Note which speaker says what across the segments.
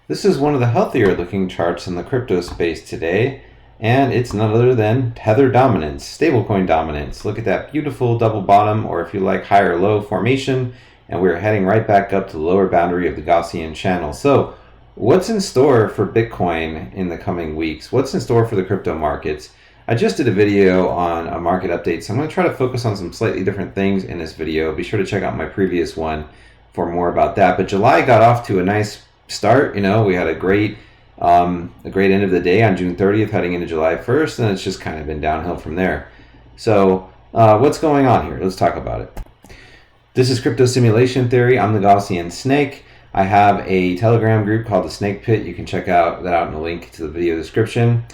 Speaker 1: This is one of the healthier looking charts in the crypto space today, and it's none other than Tether Dominance, stablecoin dominance. Look at that beautiful double bottom, or if you like, higher low formation, and we're heading right back up to the lower boundary of the Gaussian channel. So what's in store for Bitcoin in the coming weeks? What's in store for the crypto markets? I just did a video on a market update, so I'm going to try to focus on some slightly different things in this video. Be sure to check out my previous one for more about that. But July got off to a nice start. We had a great end of the day on June 30th heading into July 1st, and it's just kind of been downhill from there. So what's going on here? Let's talk about it. This is Crypto Simulation Theory. I'm the Gaussian Snake. I have a Telegram group called the Snake Pit. You can check that out in the link to the video description.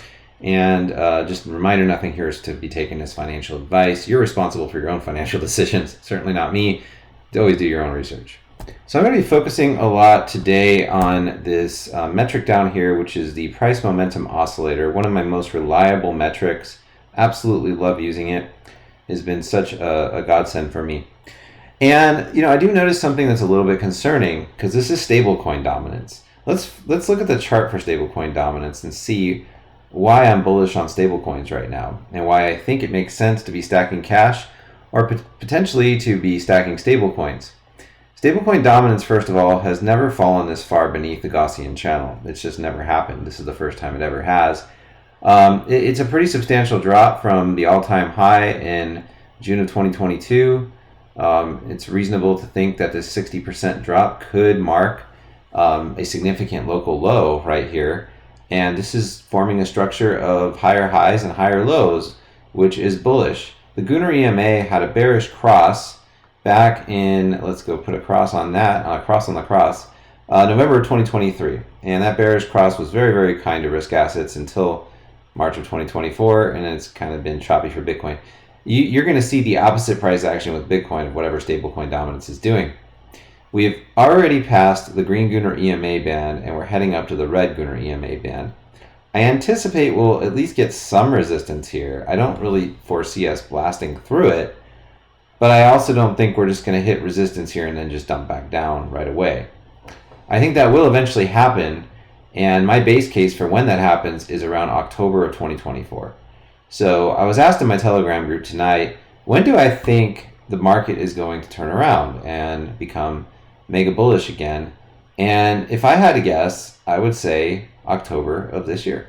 Speaker 1: And just a reminder, nothing here is to be taken as financial advice. You're responsible for your own financial decisions, certainly not me. Always do your own research. So I'm going to be focusing a lot today on this metric down here, which is the price momentum oscillator, one of my most reliable metrics. Absolutely love using it. It has been such a godsend for me. And I do notice something that's a little bit concerning, because this is stablecoin dominance. Let's look at the chart for stablecoin dominance and see why I'm bullish on stablecoins right now, and why I think it makes sense to be stacking cash or potentially to be stacking stablecoins. Stablecoin dominance, first of all, has never fallen this far beneath the Gaussian channel. It's just never happened. This is the first time it ever has. It's a pretty substantial drop from the all-time high in June of 2022. It's reasonable to think that this 60% drop could mark a significant local low right here. And this is forming a structure of higher highs and higher lows, which is bullish. The Gunnar EMA had a bearish cross back in, let's go put a cross on that, November of 2023. And that bearish cross was very, very kind to risk assets until March of 2024, and it's kind of been choppy for Bitcoin. You're going to see the opposite price action with Bitcoin of whatever stablecoin dominance is doing. We've already passed the green Gunnar EMA band, and we're heading up to the red Gunnar EMA band. I anticipate we'll at least get some resistance here. I don't really foresee us blasting through it, but I also don't think we're just going to hit resistance here and then just dump back down right away. I think that will eventually happen, and my base case for when that happens is around October of 2024. So I was asked in my Telegram group tonight, when do I think the market is going to turn around and become mega bullish again? And if I had to guess, I would say October of this year.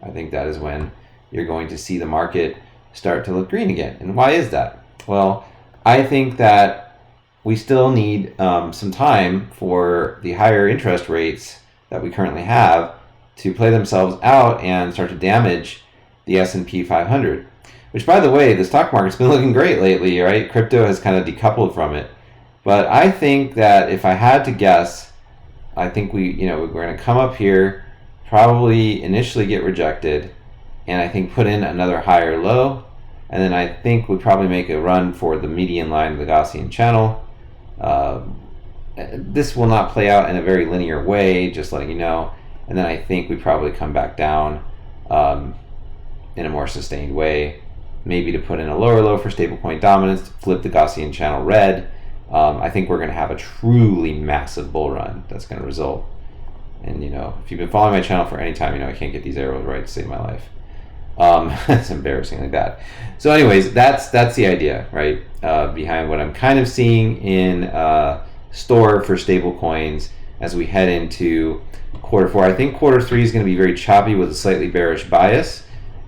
Speaker 1: I think that is when you're going to see the market start to look green again. And why is that? Well, I think that we still need some time for the higher interest rates that we currently have to play themselves out and start to damage the S&P 500, which, by the way, the stock market's been looking great lately, right? Crypto has kind of decoupled from it. But I think that if I had to guess, I think we're going to come up here, probably initially get rejected, and I think put in another higher low. And then I think we probably make a run for the median line of the Gaussian channel. This will not play out in a very linear way, just letting you know. And then I think we probably come back down in a more sustained way, maybe to put in a lower low for stablecoin dominance, to flip the Gaussian channel red. I think we're going to have a truly massive bull run that's going to result. And if you've been following my channel for any time, I can't get these arrows right to save my life. It's embarrassingly bad. So anyways, that's the idea, right, behind what I'm kind of seeing in store for stablecoins as we head into quarter 4. I think quarter 3 is going to be very choppy with a slightly bearish bias,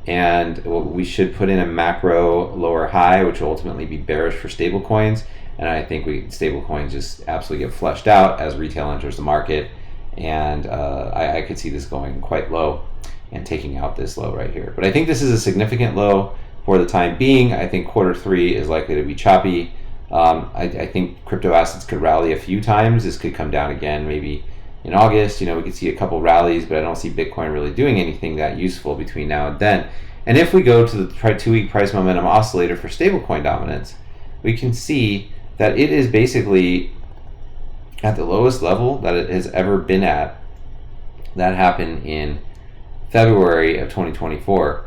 Speaker 1: and we should put in a macro lower high, which will ultimately be bearish for stablecoins. And I think stablecoins just absolutely get flushed out as retail enters the market, and I could see this going quite low and taking out this low right here. But I think this is a significant low for the time being. I think quarter 3 is likely to be choppy. I think crypto assets could rally a few times. This could come down again maybe in August. We could see a couple rallies, but I don't see Bitcoin really doing anything that useful between now and then. And if we go to the 2-week price momentum oscillator for stablecoin dominance, we can see that it is basically at the lowest level that it has ever been at. That happened in February of 2024.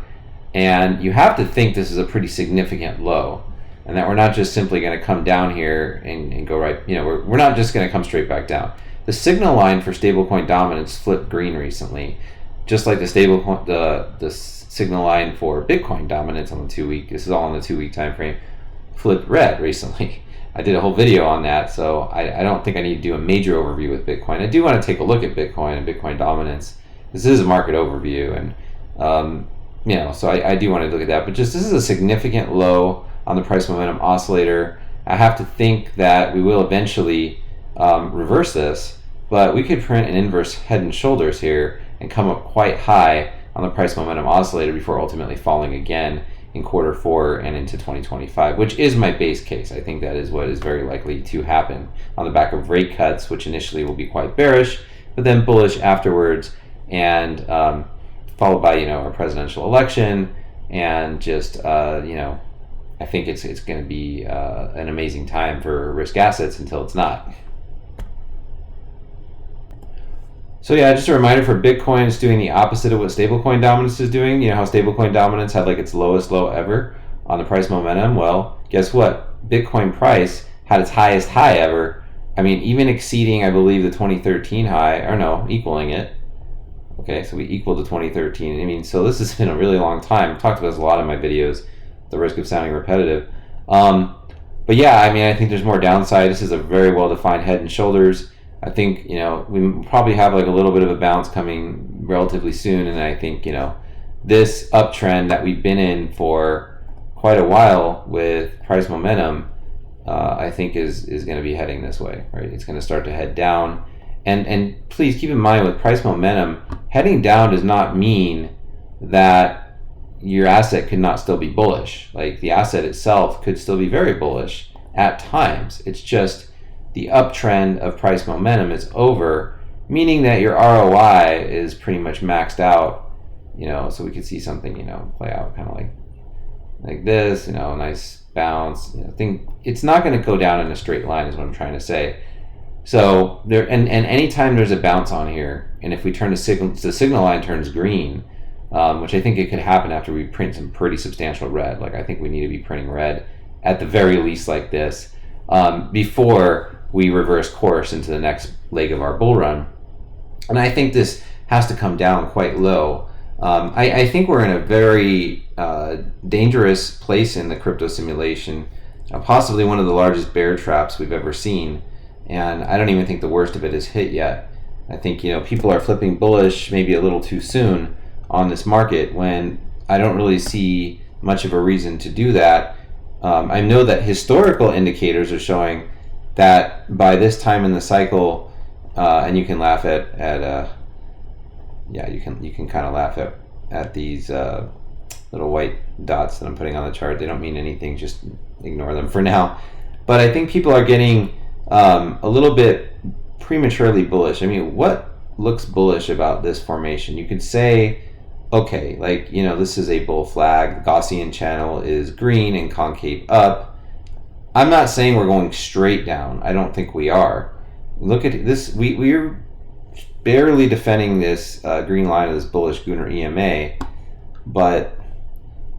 Speaker 1: And you have to think this is a pretty significant low, and that we're not just simply going to come down here and go right, we're not just going to come straight back down. the signal line for stablecoin dominance flipped green recently, just like the stablecoin, the signal line for Bitcoin dominance on the 2-week. This is all on the 2-week time frame. Flipped red recently. I did a whole video on that, so I don't think I need to do a major overview with Bitcoin. I do want to take a look at Bitcoin and Bitcoin dominance. This is a market overview, and so I do want to look at that. But just this is a significant low on the price momentum oscillator. I have to think that we will eventually reverse this, but we could print an inverse head and shoulders here and come up quite high on the price momentum oscillator before ultimately falling again in Q4 and into 2025, which is my base case. I think that is what is very likely to happen on the back of rate cuts, which initially will be quite bearish, but then bullish afterwards, and followed by our presidential election, and just I think it's going to be an amazing time for risk assets until it's not. So yeah, just a reminder for Bitcoin, it's doing the opposite of what stablecoin dominance is doing. You know how stablecoin dominance had like its lowest low ever on the price momentum? Well, guess what? Bitcoin price had its highest high ever. I mean, even exceeding, I believe, the 2013 high, or no, equaling it. Okay, so we equaled the 2013. I mean, so this has been a really long time. I've talked about this a lot in my videos, the risk of sounding repetitive. But yeah, I mean, I think there's more downside. This is a very well-defined head and shoulders. I think, we probably have like a little bit of a bounce coming relatively soon. And I think, this uptrend that we've been in for quite a while with price momentum, I think is going to be heading this way, right? It's going to start to head down. And please keep in mind, with price momentum, heading down does not mean that your asset could not still be bullish. Like, the asset itself could still be very bullish at times. It's just the uptrend of price momentum is over, meaning that your ROI is pretty much maxed out, so we could see something, play out kind of like this, a nice bounce, thing. It's not going to go down in a straight line is what I'm trying to say. So there, and anytime there's a bounce on here, and if we turn the signal line turns green, which I think it could happen after we print some pretty substantial red. Like, I think we need to be printing red at the very least like this, before we reverse course into the next leg of our bull run. And I think this has to come down quite low. I think we're in a very dangerous place in the crypto simulation, possibly one of the largest bear traps we've ever seen. And I don't even think the worst of it is hit yet. I think, people are flipping bullish maybe a little too soon on this market, when I don't really see much of a reason to do that. I know that historical indicators are showing that by this time in the cycle, and you can laugh at you can kind of laugh at these little white dots that I'm putting on the chart. They don't mean anything, just ignore them for now. But I think people are getting a little bit prematurely bullish. I mean, what looks bullish about this formation? You could say, okay, this is a bull flag. The Gaussian channel is green and concave up. I'm not saying we're going straight down. I don't think we are. Look at this. We're barely defending this green line of this bullish Gunnar EMA, but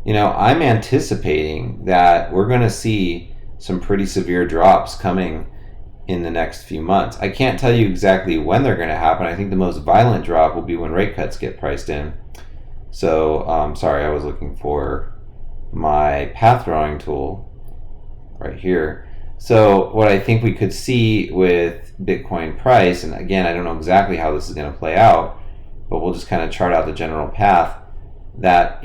Speaker 1: I'm anticipating that we're going to see some pretty severe drops coming in the next few months. I can't tell you exactly when they're going to happen. I think the most violent drop will be when rate cuts get priced in. So, sorry, I was looking for my path drawing tool right here. So what I think we could see with Bitcoin price, and again, I don't know exactly how this is going to play out, but we'll just kind of chart out the general path, that,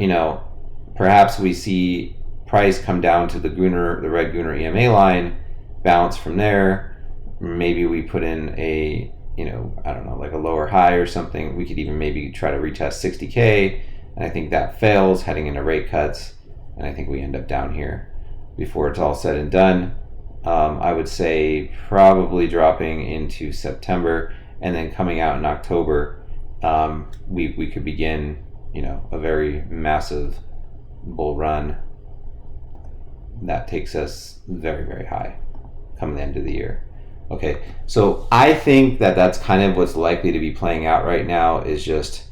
Speaker 1: perhaps we see price come down to the red Gunnar EMA line, bounce from there. Maybe we put in a, I don't know, like a lower high or something. We could even maybe try to retest 60K, and I think that fails, heading into rate cuts, and I think we end up down here before it's all said and done. I would say probably dropping into September, and then coming out in October, we could begin, a very massive bull run that takes us very, very high come the end of the year. Okay, so I think that that's kind of what's likely to be playing out right now, is just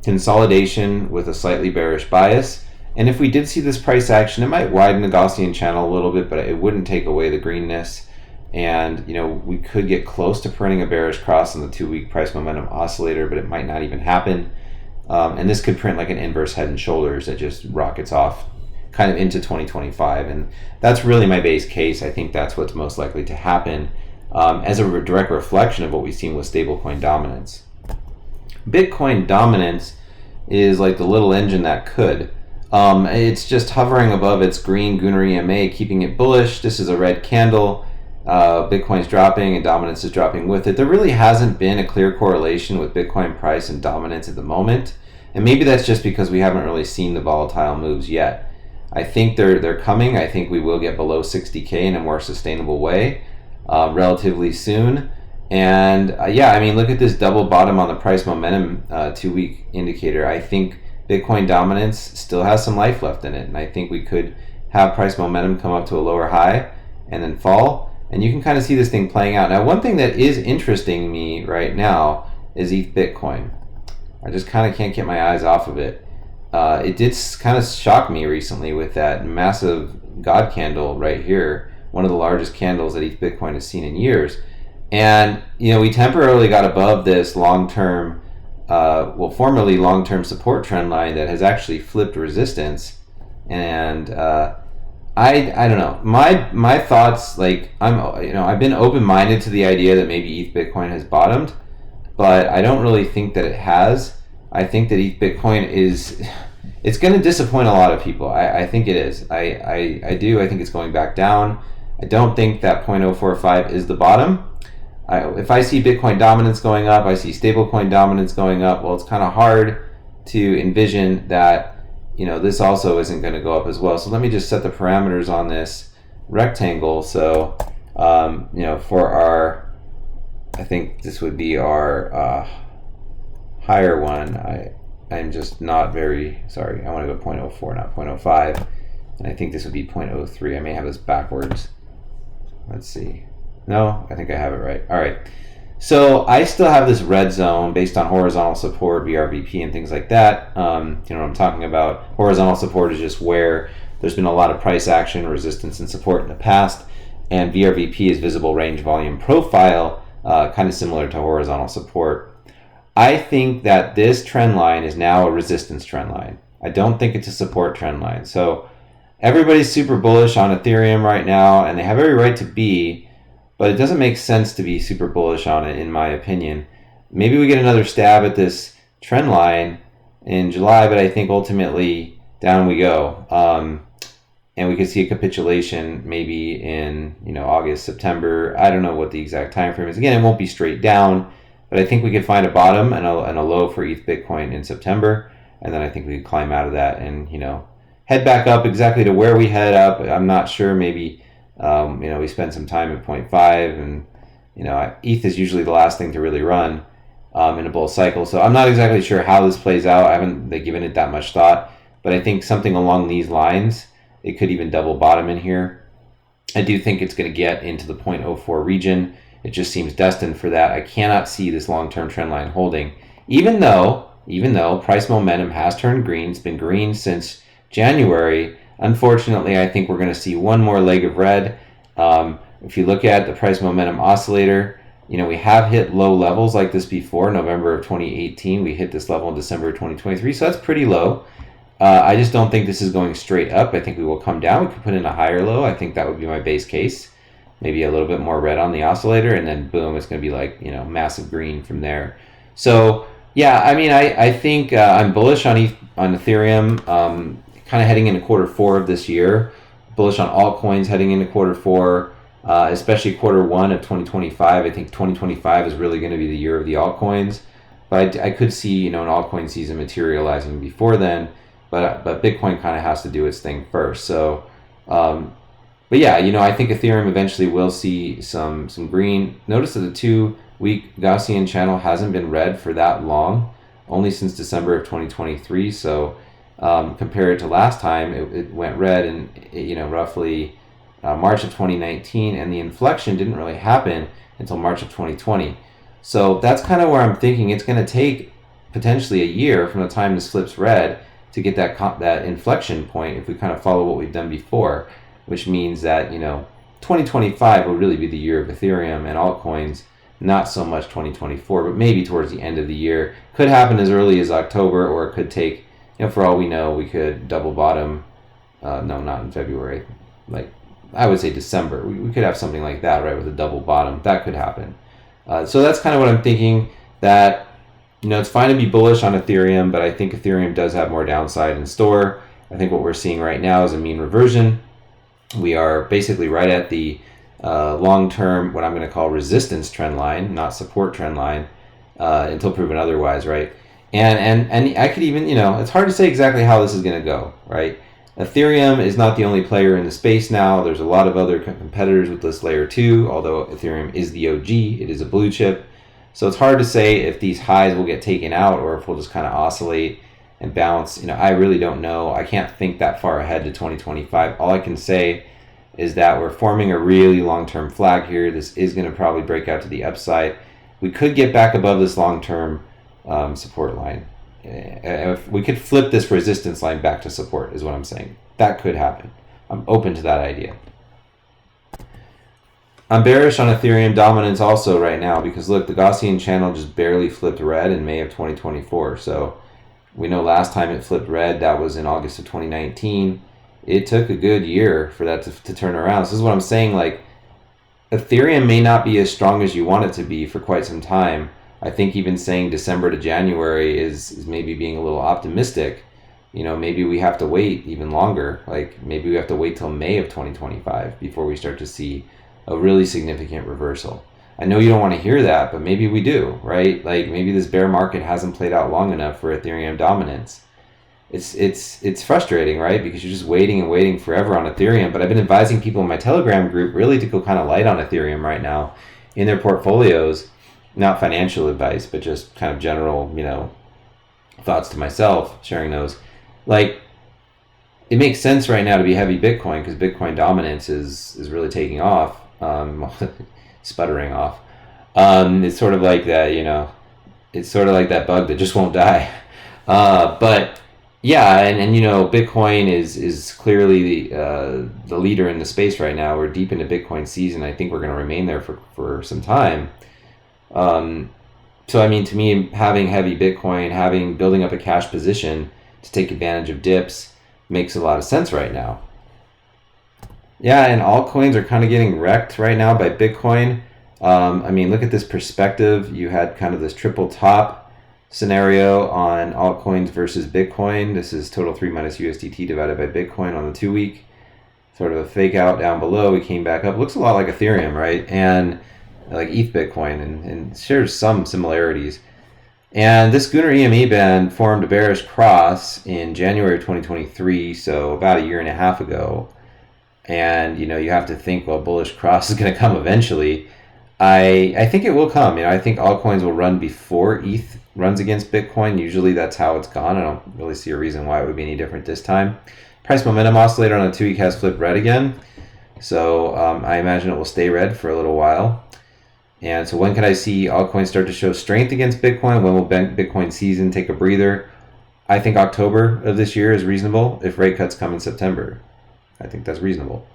Speaker 1: consolidation with a slightly bearish bias. And if we did see this price action, it might widen the Gaussian channel a little bit, but it wouldn't take away the greenness. and we could get close to printing a bearish cross on the 2-week price momentum oscillator, but it might not even happen. And this could print like an inverse head and shoulders that just rockets off kind of into 2025, and that's really my base case. I think that's what's most likely to happen, as a direct reflection of what we've seen with stablecoin dominance. Bitcoin dominance is like the little engine that could. It's just hovering above its green Gunnar EMA, keeping it bullish. This is a red candle. Bitcoin's dropping and dominance is dropping with it. There really hasn't been a clear correlation with Bitcoin price and dominance at the moment, and maybe that's just because we haven't really seen the volatile moves yet. I think they're coming. I think we will get below 60K in a more sustainable way relatively soon. And yeah, I mean, look at this double bottom on the price momentum 2-week indicator. I think Bitcoin dominance still has some life left in it, and I think we could have price momentum come up to a lower high and then fall, and you can kind of see this thing playing out. Now, one thing that is interesting me right now is ETHBTC. I just kind of can't get my eyes off of it. It did kind of shock me recently with that massive God candle right here, one of the largest candles that ETHBTC has seen in years. And we temporarily got above this long-term, formerly long-term support trend line that has actually flipped resistance. And I don't know. My thoughts, like, I've been open-minded to the idea that maybe ETHBTC has bottomed, but I don't really think that it has. I think that ETHBTC it's going to disappoint a lot of people. I think it is. I do. I think it's going back down. I don't think that 0.045 is the bottom. If I see Bitcoin dominance going up, I see stablecoin dominance going up, well, it's kind of hard to envision that, this also isn't going to go up as well. So let me just set the parameters on this rectangle. So, for our, I think this would be our higher one. I'm just not very, sorry, I want to go 0.04, not 0.05. And I think this would be 0.03. I may have this backwards. Let's see. No, I think I have it right. All right. So I still have this red zone based on horizontal support, VRVP, and things like that. You know what I'm talking about. Horizontal support is just where there's been a lot of price action, resistance, and support in the past. And VRVP is visible range volume profile, kind of similar to horizontal support. I think that this trend line is now a resistance trend line. I don't think it's a support trend line. So everybody's super bullish on Ethereum right now, and they have every right to be. But it doesn't make sense to be super bullish on it, in my opinion. Maybe we get another stab at this trend line in July, but I think ultimately down we go. And we could see a capitulation maybe in August, September. I don't know what the exact time frame is. Again, it won't be straight down, but I think we could find a bottom and a low for ETHBTC in September, and then I think we could climb out of that and head back up exactly to where we head up. I'm not sure. Maybe. We spend some time at 0.5, and ETH is usually the last thing to really run in a bull cycle. So I'm not exactly sure how this plays out. I haven't given it that much thought, but I think something along these lines, it could even double bottom in here. I do think it's going to get into the 0.04 region. It just seems destined for that. I cannot see this long-term trend line holding, even though price momentum has turned green. It's been green since January. Unfortunately, I think we're going to see one more leg of red. If you look at the price momentum oscillator, we have hit low levels like this before. November of 2018, we hit this level in December of 2023, so that's pretty low. I just don't think this is going straight up. I think we will come down. We could put in a higher low. I think that would be my base case. Maybe a little bit more red on the oscillator, and then boom, it's going to be like, massive green from there. So yeah, I mean, I think I'm bullish on Ethereum. Kind of heading into Q4 of this year, bullish on altcoins heading into Q4, especially Q1 of 2025. I think 2025 is really going to be the year of the altcoins, but I could see an altcoin season materializing before then. But Bitcoin kind of has to do its thing first. So, but yeah, I think Ethereum eventually will see some green. Notice that the 2-week Gaussian channel hasn't been red for that long, only since December of 2023. So. Compare it to last time, it went red in roughly March of 2019, and the inflection didn't really happen until March of 2020. So that's kind of where I'm thinking it's going to take potentially a year from the time this flips red to get that inflection point if we kind of follow what we've done before, which means that 2025 will really be the year of Ethereum and altcoins, not so much 2024, but maybe towards the end of the year. Could happen as early as October, or it could take, for all we know, we could double bottom. No, not in February. Like, I would say December. We could have something like that, right, with a double bottom. That could happen. So that's kind of what I'm thinking, that, it's fine to be bullish on Ethereum, but I think Ethereum does have more downside in store. I think what we're seeing right now is a mean reversion. We are basically right at the long-term, what I'm going to call resistance trend line, not support trend line, until proven otherwise, right? And I could even, it's hard to say exactly how this is going to go, right? Ethereum is not the only player in the space now. There's a lot of other competitors with this layer 2, although Ethereum is the OG. It is a blue chip. So it's hard to say if these highs will get taken out or if we'll just kind of oscillate and bounce. I really don't know. I can't think that far ahead to 2025. All I can say is that we're forming a really long-term flag here. This is going to probably break out to the upside. We could get back above this long-term support line. If we could flip this resistance line back to support is what I'm saying. That could happen. I'm open to that idea. I'm bearish on Ethereum Dominance also right now because look, the Gaussian channel just barely flipped red in May of 2024. So we know last time it flipped red, that was in August of 2019. It took a good year for that to turn around. So this is what I'm saying, like, Ethereum may not be as strong as you want it to be for quite some time. I think even saying December to January is maybe being a little optimistic. Maybe we have to wait even longer. Like, maybe we have to wait till May of 2025 before we start to see a really significant reversal. I know you don't want to hear that, but maybe we do, right? Like, maybe this bear market hasn't played out long enough for Ethereum dominance. It's frustrating, right? Because you're just waiting and waiting forever on Ethereum. But I've been advising people in my Telegram group really to go kind of light on Ethereum right now in their portfolios. Not financial advice, but just kind of general, thoughts to myself, sharing those. Like, it makes sense right now to be heavy Bitcoin because Bitcoin dominance is really taking off, sputtering off. It's sort of like that, it's sort of like that bug that just won't die. But yeah, and Bitcoin is clearly the leader in the space right now. We're deep into Bitcoin season. I think we're going to remain there for some time. So I mean, to me, having heavy Bitcoin, building up a cash position to take advantage of dips makes a lot of sense right now. Yeah, and altcoins are kind of getting wrecked right now by Bitcoin. I mean, look at this perspective. You had kind of this triple top scenario on altcoins versus Bitcoin. This is total 3 minus USDT divided by Bitcoin on the 2-week. Sort of a fake out down below. We came back up. Looks a lot like Ethereum, right? And like ETHBTC and shares some similarities. And this Gunnar EME band formed a bearish cross in January of 2023, so about a year and a half ago. And you have to think, well, bullish cross is going to come eventually. I think it will come. I think altcoins will run before ETH runs against Bitcoin. Usually that's how it's gone. I don't really see a reason why it would be any different this time. Price momentum oscillator on the 2-week has flipped red again. So I imagine it will stay red for a little while. And so when can I see altcoins start to show strength against Bitcoin? When will Bitcoin season take a breather? I think October of this year is reasonable if rate cuts come in September. I think that's reasonable.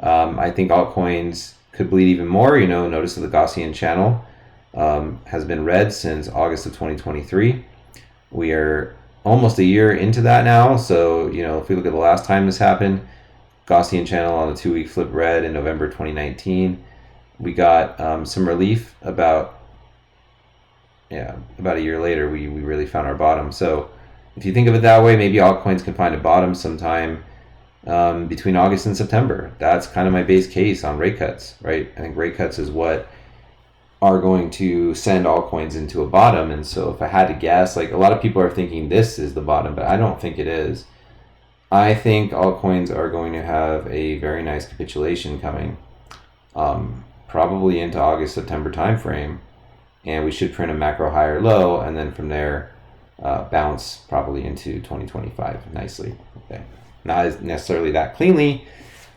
Speaker 1: I think altcoins could bleed even more. Notice that the Gaussian channel has been red since August of 2023. We are almost a year into that now. So, if we look at the last time this happened, Gaussian channel on the 2-week flip red in November 2019. We got some relief about a year later. We really found our bottom. So if you think of it that way, maybe altcoins can find a bottom sometime between August and September. That's kind of my base case on rate cuts, right? I think rate cuts is what are going to send altcoins into a bottom. And so if I had to guess, like, a lot of people are thinking this is the bottom, but I don't think it is. I think altcoins are going to have a very nice capitulation coming. Probably into August, September timeframe, and we should print a macro high or low, and then from there bounce probably into 2025 nicely. Okay, not necessarily that cleanly.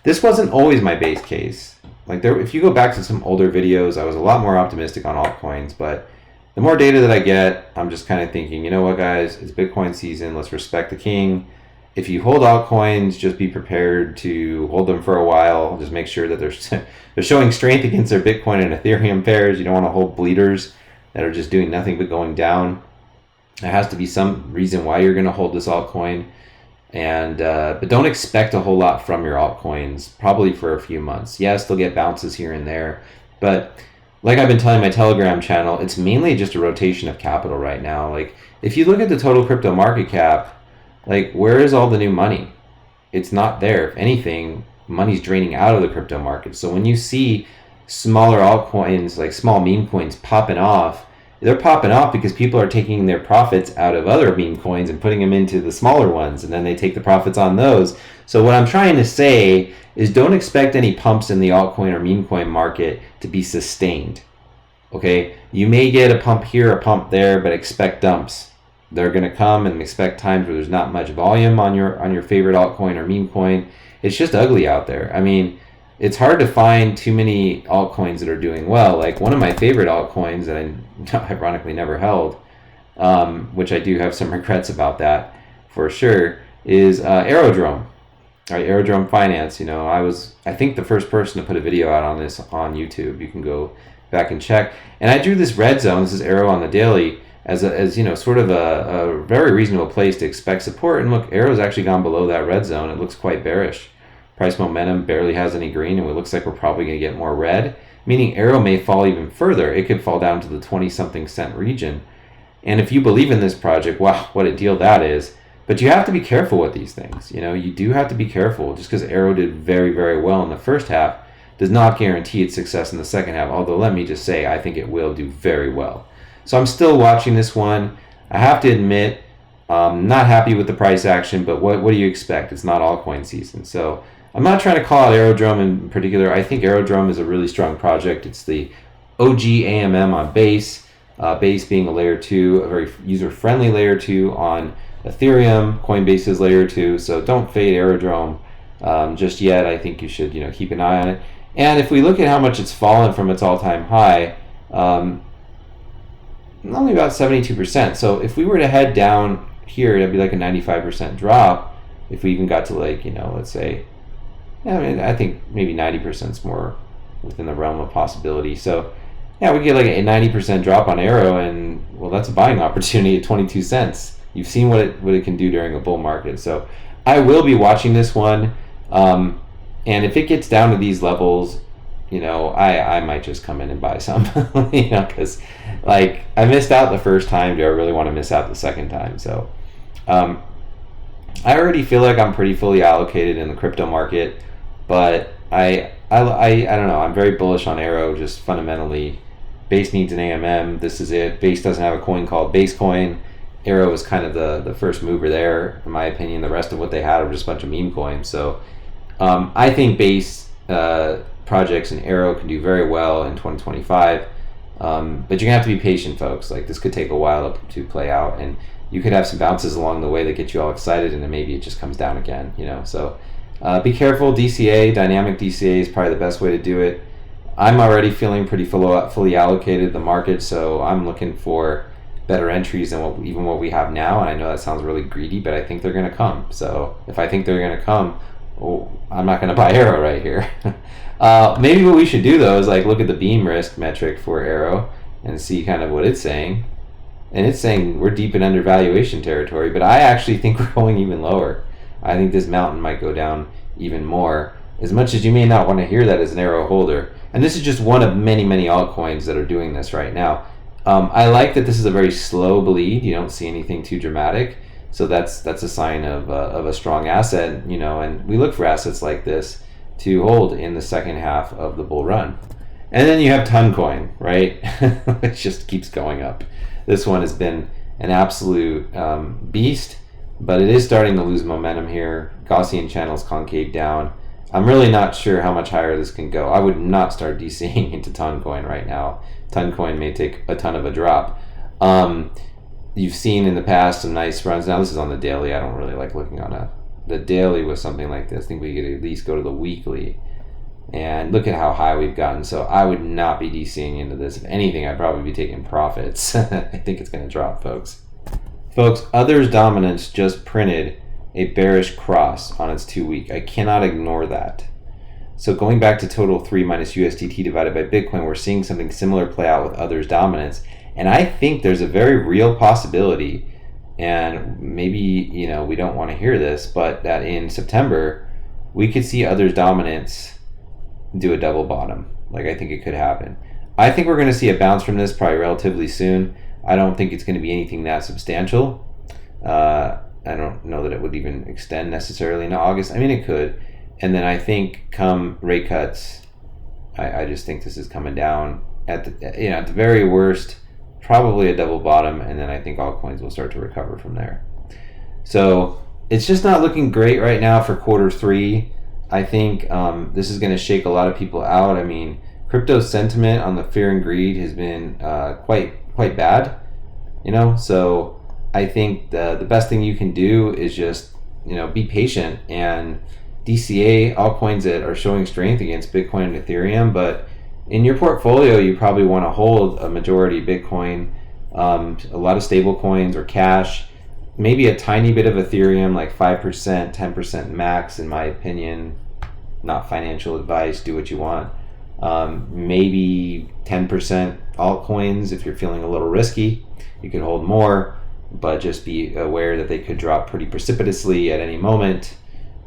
Speaker 1: This wasn't always my base case. Like, if you go back to some older videos, I was a lot more optimistic on altcoins, but the more data that I get, I'm just kind of thinking, you know what, guys, it's Bitcoin season. Let's respect the king. if you hold altcoins, just be prepared to hold them for a while. Just make sure that they're showing strength against their Bitcoin and Ethereum pairs. You don't want to hold bleeders that are just doing nothing but going down. There has to be some reason why you're going to hold this altcoin. And but don't expect a whole lot from your altcoins, probably for a few months. Yes, they'll get bounces here and there, but like I've been telling my Telegram channel, it's mainly just a rotation of capital right now. Like, if you look at the total crypto market cap, like, where is all the new money? It's not there. If anything, money's draining out of the crypto market. So when you see smaller altcoins, like small meme coins popping off, they're popping off because people are taking their profits out of other meme coins and putting them into the smaller ones, and then they take the profits on those. So what I'm trying to say is, don't expect any pumps in the altcoin or meme coin market to be sustained. Okay, you may get a pump here, a pump there, but expect dumps. They're going to come, and expect times where there's not much volume on your favorite altcoin or meme coin. It's just ugly out there. I mean, it's hard to find too many altcoins that are doing well. Like, one of my favorite altcoins that I ironically never held, which I do have some regrets about that for sure, is Aerodrome. All right, Aerodrome Finance. You know, I think the first person to put a video out on this on YouTube. You can go back and check. And I drew this red zone. This is Aero on the daily, as you know, sort of a very reasonable place to expect support. And look, Aero's actually gone below that red zone. It looks quite bearish. Price momentum barely has any green, and it looks like we're probably going to get more red, meaning Aero may fall even further. It could fall down to the 20-something cent region. And if you believe in this project, wow, what a deal that is. But you have to be careful with these things. You know, you do have to be careful. Just because Aero did very, very well in the first half does not guarantee its success in the second half. Although, let me just say, I think it will do very well. So I'm still watching this one. I have to admit, not happy with the price action, but what do you expect? It's not altcoin season. So I'm not trying to call out Aerodrome in particular. I think Aerodrome is a really strong project. It's the OG AMM on Base. Base being a layer 2, a very user-friendly layer 2 on Ethereum. Coinbase's layer 2. So don't fade Aerodrome just yet. I think you should, keep an eye on it. And if we look at how much it's fallen from its all-time high, only about 72%. So if we were to head down here, it'd be like a 95% drop. If we even got to, like, let's say, I think maybe 90% is more within the realm of possibility. So yeah, we get like a 90% drop on Aero, and well, that's a buying opportunity at 22 cents. You've seen what it can do during a bull market. So I will be watching this one. And if it gets down to these levels, I might just come in and buy some, because like I missed out the first time. Do I really want to miss out the second time? So I already feel like I'm pretty fully allocated in the crypto market, but I don't know. I'm very bullish on Aero, just fundamentally. Base needs an AMM. This is it. Base doesn't have a coin called Basecoin. Aero is kind of the first mover there, in my opinion. The rest of what they had are just a bunch of meme coins. So I think Base projects and Aero can do very well in 2025. But you're gonna have to be patient, folks. Like, this could take a while to play out, and you could have some bounces along the way that get you all excited, and then maybe it just comes down again. So be careful. DCA, dynamic DCA, is probably the best way to do it. I'm already feeling pretty fully allocated the market, so I'm looking for better entries than what we have now. And I know that sounds really greedy, but I think they're going to come. So if I think they're going to come, I'm not going to buy Aero right here. Maybe what we should do, though, is like look at the beam risk metric for Aero and see kind of what it's saying. And it's saying we're deep in undervaluation territory, but I actually think we're going even lower. I think this mountain might go down even more, as much as you may not want to hear that as an Aero holder. And this is just one of many, many altcoins that are doing this right now. I like that this is a very slow bleed. You don't see anything too dramatic. So that's a sign of a strong asset, and we look for assets like this to hold in the second half of the bull run. And then you have TONCOIN, right? It just keeps going up. This one has been an absolute beast, but it is starting to lose momentum here. Gaussian channels concave down. I'm really not sure how much higher this can go. I would not start DCing into TONCOIN right now. TONCOIN may take a ton of a drop. You've seen in the past some nice runs. Now this is on the daily. I don't really like looking on the daily with something like this. I think we could at least go to the weekly and look at how high we've gotten. So I would not be DCing into this. If anything, I'd probably be taking profits. I think it's going to drop, folks. Folks, Others Dominance just printed a bearish cross on its 2-week. I cannot ignore that. So going back to total 3 minus USDT divided by Bitcoin, we're seeing something similar play out with others' dominance. And I think there's a very real possibility, and maybe, you know, we don't want to hear this, but that in September, we could see others' dominance do a double bottom. Like, I think it could happen. I think we're going to see a bounce from this probably relatively soon. I don't think it's going to be anything that substantial. I don't know that it would even extend necessarily into August. I mean, it could. And then I think come rate cuts, I just think this is coming down at the very worst, probably a double bottom, and then I think altcoins will start to recover from there. So it's just not looking great right now for Q3. I think this is going to shake a lot of people out. I mean, crypto sentiment on the fear and greed has been quite bad, you know. So I think the best thing you can do is just, you know, be patient and DCA altcoins that are showing strength against Bitcoin and Ethereum. But in your portfolio, you probably want to hold a majority Bitcoin, a lot of stable coins or cash, maybe a tiny bit of Ethereum, like 5%, 10% max, in my opinion. Not financial advice, do what you want. Maybe 10% altcoins if you're feeling a little risky. You could hold more, but just be aware that they could drop pretty precipitously at any moment.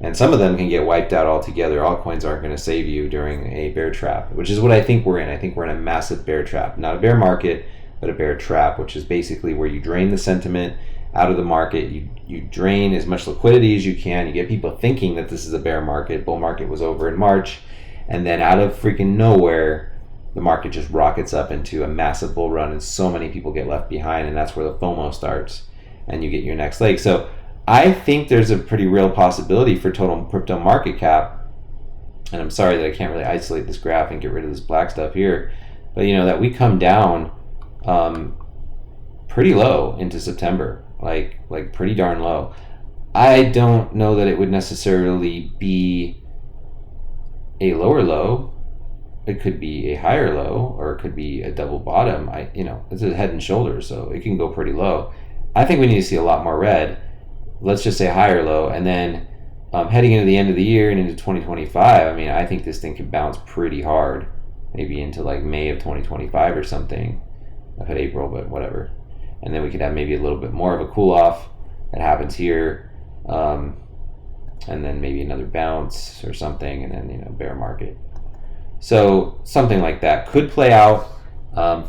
Speaker 1: And some of them can get wiped out altogether. Altcoins aren't going to save you during a bear trap, which is what I think we're in. I think we're in a massive bear trap. Not a bear market, but a bear trap, which is basically where you drain the sentiment out of the market. You drain as much liquidity as you can. You get people thinking that this is a bear market. Bull market was over in March. And then out of freaking nowhere, the market just rockets up into a massive bull run, and so many people get left behind, and that's where the FOMO starts, and you get your next leg. So I think there's a pretty real possibility for total crypto market cap, and I'm sorry that I can't really isolate this graph and get rid of this black stuff here, but you know, that we come down pretty low into September, like pretty darn low. I don't know that it would necessarily be a lower low. It could be a higher low, or it could be a double bottom. It's a head and shoulders, so it can go pretty low. I think we need to see a lot more red. Let's just say higher low, and then heading into the end of the year and into 2025, I mean, I think this thing could bounce pretty hard, maybe into like May of 2025 or something. I've had April, but whatever. And then we could have maybe a little bit more of a cool off that happens here, and then maybe another bounce or something, and then, you know, bear market. So something like that could play out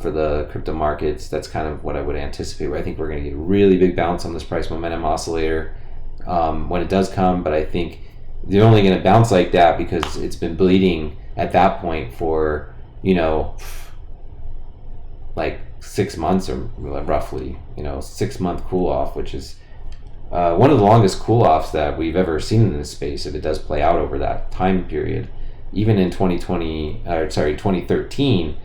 Speaker 1: for the crypto markets. That's kind of what I would anticipate. I think we're going to get a really big bounce on this price momentum oscillator when it does come, but I think they're only going to bounce like that because it's been bleeding at that point for, you know, like 6 months, or roughly, you know, 6 month cool off, which is one of the longest cool offs that we've ever seen in this space, if it does play out over that time period. Even in 2013,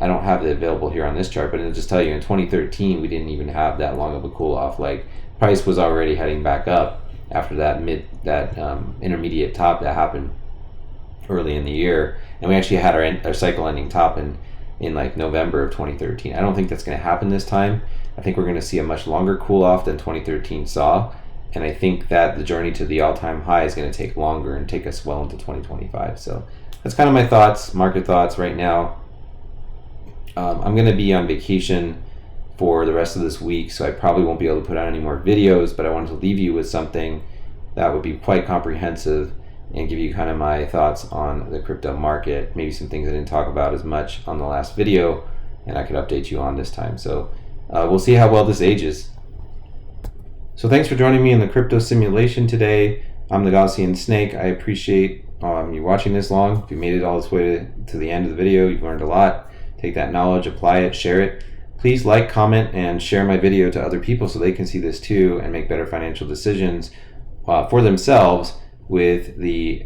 Speaker 1: I don't have it available here on this chart, but it'll just tell you in 2013 we didn't even have that long of a cool off. Like, price was already heading back up after that intermediate top that happened early in the year, and we actually had our cycle ending top in like November of 2013. I don't think that's going to happen this time. I think we're going to see a much longer cool off than 2013 saw, and I think that the journey to the all-time high is going to take longer and take us well into 2025. So that's kind of my thoughts, market thoughts right now. I'm going to be on vacation for the rest of this week, so I probably won't be able to put out any more videos, but I wanted to leave you with something that would be quite comprehensive and give you kind of my thoughts on the crypto market, maybe some things I didn't talk about as much on the last video, and I could update you on this time. So we'll see how well this ages. So thanks for joining me in the crypto simulation today. I'm the Gaussian Snake. I appreciate you watching this long. If you made it all this way to the end of the video, you've learned a lot. Take that knowledge, apply it, share it. Please like, comment, and share my video to other people so they can see this too and make better financial decisions for themselves with the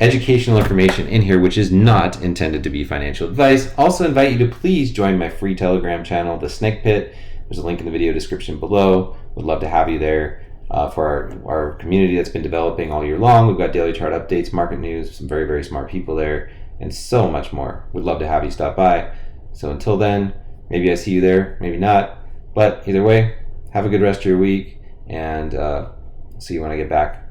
Speaker 1: educational information in here, which is not intended to be financial advice. Also invite you to please join my free Telegram channel, The Snake Pit. There's a link in the video description below. Would love to have you there for our community that's been developing all year long. We've got daily chart updates, market news, some very, very smart people there, and so much more. Would love to have you stop by. So until then, maybe I see you there, maybe not. But either way, have a good rest of your week, and See you when I get back.